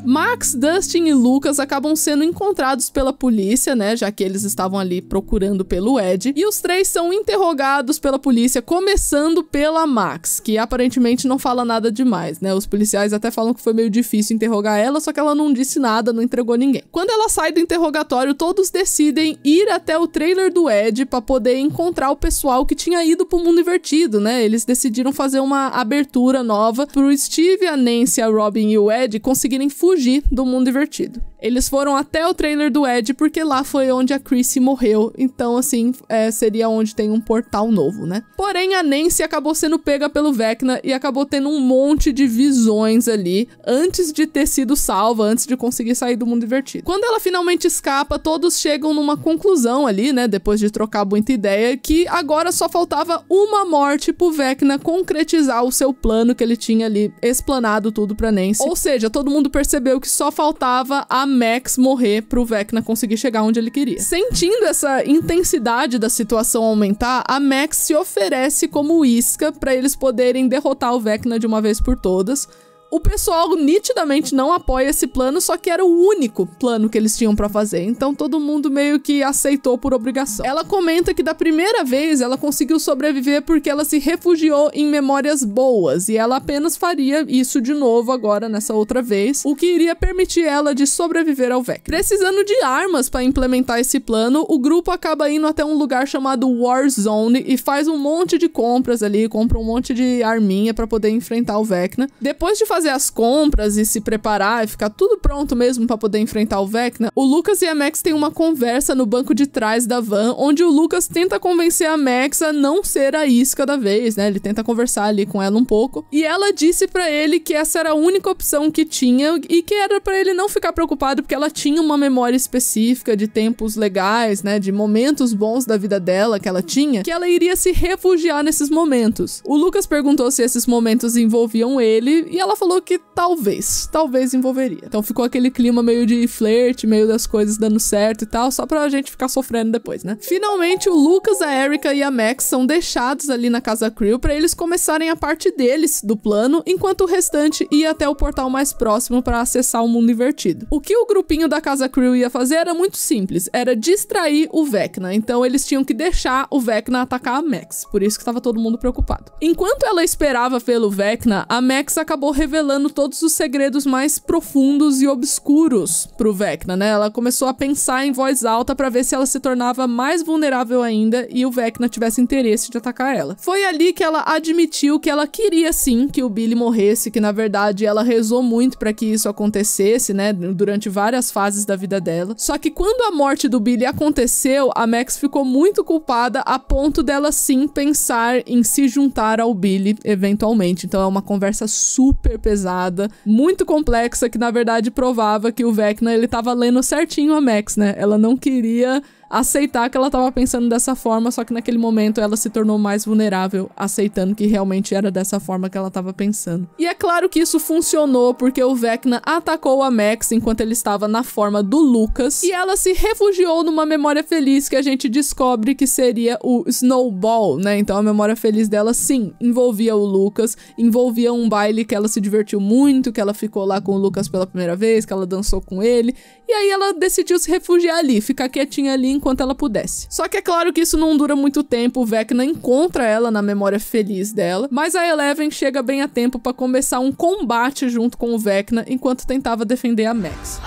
Max, Dustin e Lucas acabam sendo encontrados pela polícia, né, já que eles estavam ali procurando pelo Ed, e os três são interrogados pela polícia, começando pela Max, que aparentemente não fala nada demais, né, os policiais até falam que foi meio difícil interrogar ela, só que ela não disse nada, não entregou ninguém. Quando ela sai do interrogatório, todos decidem ir até o trailer do Ed pra poder encontrar o pessoal que tinha ido pro mundo invertido, né, eles decidiram fazer uma abertura nova pro Steve, a Nancy, a Robin e o Ed conseguirem fugir do mundo invertido. Eles foram até o trailer do Ed porque lá foi onde a Chrissy morreu, então assim, seria onde tem um portal novo, né? Porém, a Nancy acabou sendo pega pelo Vecna e acabou tendo um monte de visões ali antes de ter sido salva, antes de conseguir sair do mundo invertido. Quando ela finalmente escapa, todos chegam numa conclusão ali, né, depois de trocar muita ideia, que agora só faltava uma morte pro Vecna concretizar o seu plano que ele tinha ali, explanado tudo pra Nancy. Ou seja, todo mundo percebeu que só faltava a Max morrer pro Vecna conseguir chegar onde ele queria. Sentindo essa intensidade da situação aumentar, a Max se oferece como isca pra eles poderem derrotar o Vecna de uma vez por todas. O pessoal nitidamente não apoia esse plano, só que era o único plano que eles tinham pra fazer. Então todo mundo meio que aceitou por obrigação. Ela comenta que da primeira vez ela conseguiu sobreviver porque ela se refugiou em memórias boas. E ela apenas faria isso de novo agora nessa outra vez, o que iria permitir ela de sobreviver ao Vecna. Precisando de armas pra implementar esse plano, o grupo acaba indo até um lugar chamado Warzone e faz um monte de compras ali, compra um monte de arminha pra poder enfrentar o Vecna. Depois de fazer as compras e se preparar e ficar tudo pronto mesmo pra poder enfrentar o Vecna, o Lucas e a Max têm uma conversa no banco de trás da van, onde o Lucas tenta convencer a Max a não ser a isca da vez, né? Ele tenta conversar ali com ela um pouco, e ela disse pra ele que essa era a única opção que tinha e que era pra ele não ficar preocupado porque ela tinha uma memória específica de tempos legais, né? De momentos bons da vida dela que ela tinha, que ela iria se refugiar nesses momentos. O Lucas perguntou se esses momentos envolviam ele e ela falou que talvez envolveria. Então ficou aquele clima meio de flerte, meio das coisas dando certo e tal, só pra gente ficar sofrendo depois, né? Finalmente, o Lucas, a Erica e a Max são deixados ali na casa Creel pra eles começarem a parte deles do plano, enquanto o restante ia até o portal mais próximo pra acessar o mundo invertido. O que o grupinho da casa Creel ia fazer era muito simples, era distrair o Vecna, então eles tinham que deixar o Vecna atacar a Max, por isso que tava todo mundo preocupado. Enquanto ela esperava pelo Vecna, a Max acabou revelando todos os segredos mais profundos e obscuros pro Vecna, né? Ela começou a pensar em voz alta pra ver se ela se tornava mais vulnerável ainda e o Vecna tivesse interesse de atacar ela. Foi ali que ela admitiu que ela queria sim que o Billy morresse, que na verdade ela rezou muito pra que isso acontecesse, né? Durante várias fases da vida dela. Só que quando a morte do Billy aconteceu, a Max ficou muito culpada a ponto dela sim pensar em se juntar ao Billy eventualmente. Então é uma conversa super pesada, muito complexa, que na verdade provava que o Vecna, ele tava lendo certinho a Max, né? Ela não queria aceitar que ela tava pensando dessa forma, só que naquele momento ela se tornou mais vulnerável, aceitando que realmente era dessa forma que ela tava pensando. E é claro que isso funcionou, porque o Vecna atacou a Max enquanto ele estava na forma do Lucas, e ela se refugiou numa memória feliz que a gente descobre que seria o Snowball, né? Então a memória feliz dela, sim, envolvia o Lucas, envolvia um baile que ela se divertiu muito, que ela ficou lá com o Lucas pela primeira vez, que ela dançou com ele, e aí ela decidiu se refugiar ali, ficar quietinha ali enquanto ela pudesse. Só que é claro que isso não dura muito tempo, o Vecna encontra ela na memória feliz dela, mas a Eleven chega bem a tempo pra começar um combate junto com o Vecna enquanto tentava defender a Max.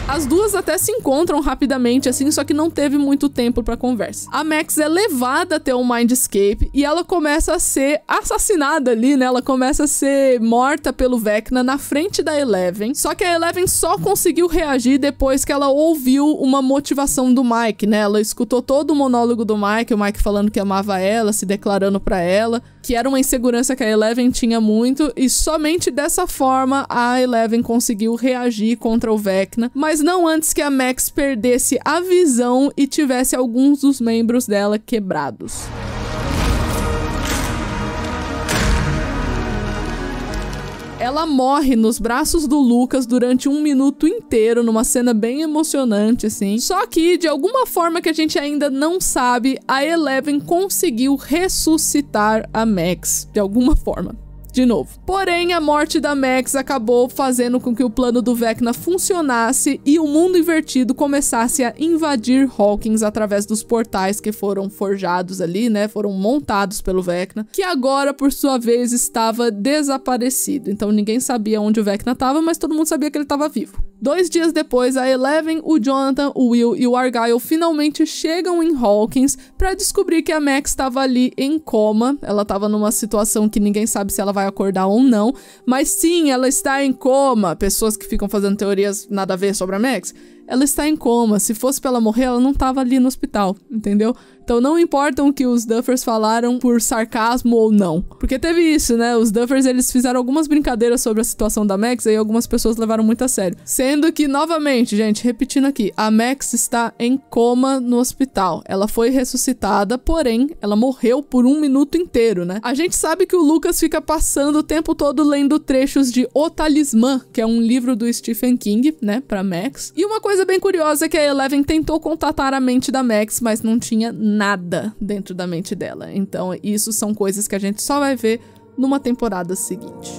As duas até se encontram rapidamente, assim, só que não teve muito tempo pra conversa. A Max é levada até o Mindscape e ela começa a ser assassinada ali, né? Ela começa a ser morta pelo Vecna na frente da Eleven. Só que a Eleven só conseguiu reagir depois que ela ouviu uma motivação do Mike, né? Ela escutou todo o monólogo do Mike, o Mike falando que amava ela, se declarando pra ela, que era uma insegurança que a Eleven tinha muito, e somente dessa forma a Eleven conseguiu reagir contra o Vecna, mas não antes que a Max perdesse a visão e tivesse alguns dos membros dela quebrados. Ela morre nos braços do Lucas durante 1 minuto inteiro, numa cena bem emocionante, assim. Só que, de alguma forma que a gente ainda não sabe, a Eleven conseguiu ressuscitar a Max, de alguma forma. De novo. Porém, a morte da Max acabou fazendo com que o plano do Vecna funcionasse e o mundo invertido começasse a invadir Hawkins através dos portais que foram forjados ali, né? Foram montados pelo Vecna, que agora, por sua vez, estava desaparecido. Então ninguém sabia onde o Vecna estava, mas todo mundo sabia que ele estava vivo. 2 dias depois, a Eleven, o Jonathan, o Will e o Argyle finalmente chegam em Hawkins para descobrir que a Max estava ali em coma. Ela estava numa situação que ninguém sabe se ela vai acordar ou não, mas sim, ela está em coma. Pessoas que ficam fazendo teorias nada a ver sobre a Max, ela está em coma. Se fosse pra ela morrer, ela não tava ali no hospital, entendeu? Então não importa o que os Duffers falaram por sarcasmo ou não. Porque teve isso, né? Os Duffers, eles fizeram algumas brincadeiras sobre a situação da Max e algumas pessoas levaram muito a sério. Sendo que, novamente, gente, repetindo aqui, a Max está em coma no hospital. Ela foi ressuscitada, porém, ela morreu por 1 minuto inteiro, né? A gente sabe que o Lucas fica passando o tempo todo lendo trechos de O Talismã, que é um livro do Stephen King, né, pra Max. E uma coisa bem curiosa é que a Eleven tentou contatar a mente da Max, mas não tinha nada dentro da mente dela. Então, isso são coisas que a gente só vai ver numa temporada seguinte.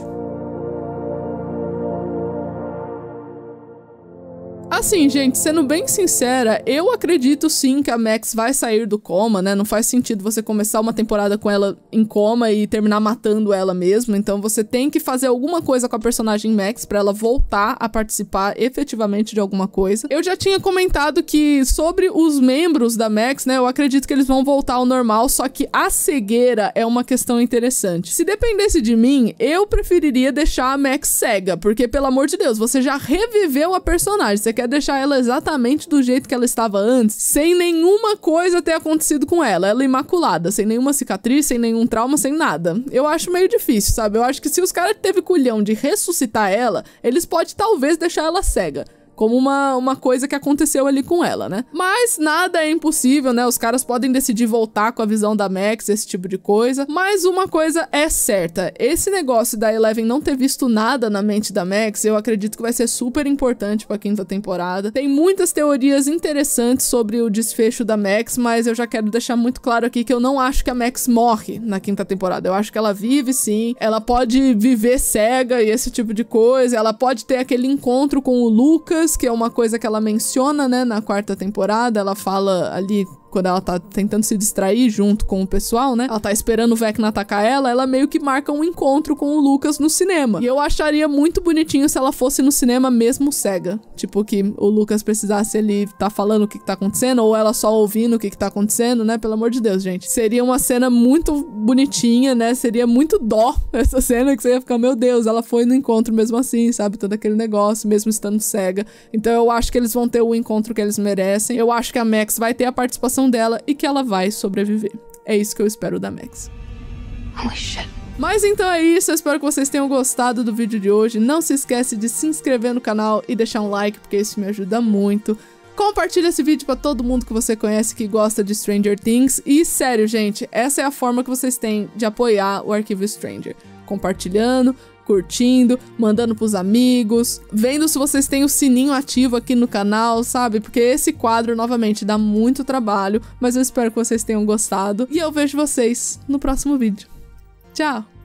Assim, gente, sendo bem sincera, eu acredito sim que a Max vai sair do coma, né? Não faz sentido você começar uma temporada com ela em coma e terminar matando ela mesmo. Então você tem que fazer alguma coisa com a personagem Max pra ela voltar a participar efetivamente de alguma coisa. Eu já tinha comentado que sobre os membros da Max, né? Eu acredito que eles vão voltar ao normal, só que a cegueira é uma questão interessante. Se dependesse de mim, eu preferiria deixar a Max cega, porque, pelo amor de Deus, você já reviveu a personagem, você quer deixar ela exatamente do jeito que ela estava antes, sem nenhuma coisa ter acontecido com ela. Ela imaculada, sem nenhuma cicatriz, sem nenhum trauma, sem nada. Eu acho meio difícil, sabe? Eu acho que se os caras teve culhão de ressuscitar ela, eles podem talvez deixar ela cega. Como uma coisa que aconteceu ali com ela, né? Mas nada é impossível, né? Os caras podem decidir voltar com a visão da Max, esse tipo de coisa. Mas uma coisa é certa. Esse negócio da Eleven não ter visto nada na mente da Max, eu acredito que vai ser super importante pra 5ª temporada. Tem muitas teorias interessantes sobre o desfecho da Max, mas eu já quero deixar muito claro aqui que eu não acho que a Max morre na 5ª temporada. Eu acho que ela vive, sim. Ela pode viver cega e esse tipo de coisa. Ela pode ter aquele encontro com o Lucas, que é uma coisa que ela menciona, né, na 4ª temporada. Ela fala ali, quando ela tá tentando se distrair junto com o pessoal, né? Ela tá esperando o Vecna atacar ela meio que marca um encontro com o Lucas no cinema. E eu acharia muito bonitinho se ela fosse no cinema mesmo cega. Tipo, que o Lucas precisasse ali tá falando o que tá acontecendo, ou ela só ouvindo o que tá acontecendo, né? Pelo amor de Deus, gente. Seria uma cena muito bonitinha, né? Seria muito dó essa cena, que você ia ficar, meu Deus, ela foi no encontro mesmo assim, sabe? Todo aquele negócio, mesmo estando cega. Então eu acho que eles vão ter o encontro que eles merecem. Eu acho que a Max vai ter a participação dela e que ela vai sobreviver. É isso que eu espero da Max. Holy shit. Mas então é isso, eu espero que vocês tenham gostado do vídeo de hoje. Não se esquece de se inscrever no canal e deixar um like, porque isso me ajuda muito. Compartilha esse vídeo pra todo mundo que você conhece que gosta de Stranger Things. E sério, gente, essa é a forma que vocês têm de apoiar o Arquivo Stranger. Compartilhando, curtindo, mandando pros amigos, vendo se vocês têm o sininho ativo aqui no canal, sabe? Porque esse quadro, novamente, dá muito trabalho, mas eu espero que vocês tenham gostado. E eu vejo vocês no próximo vídeo. Tchau!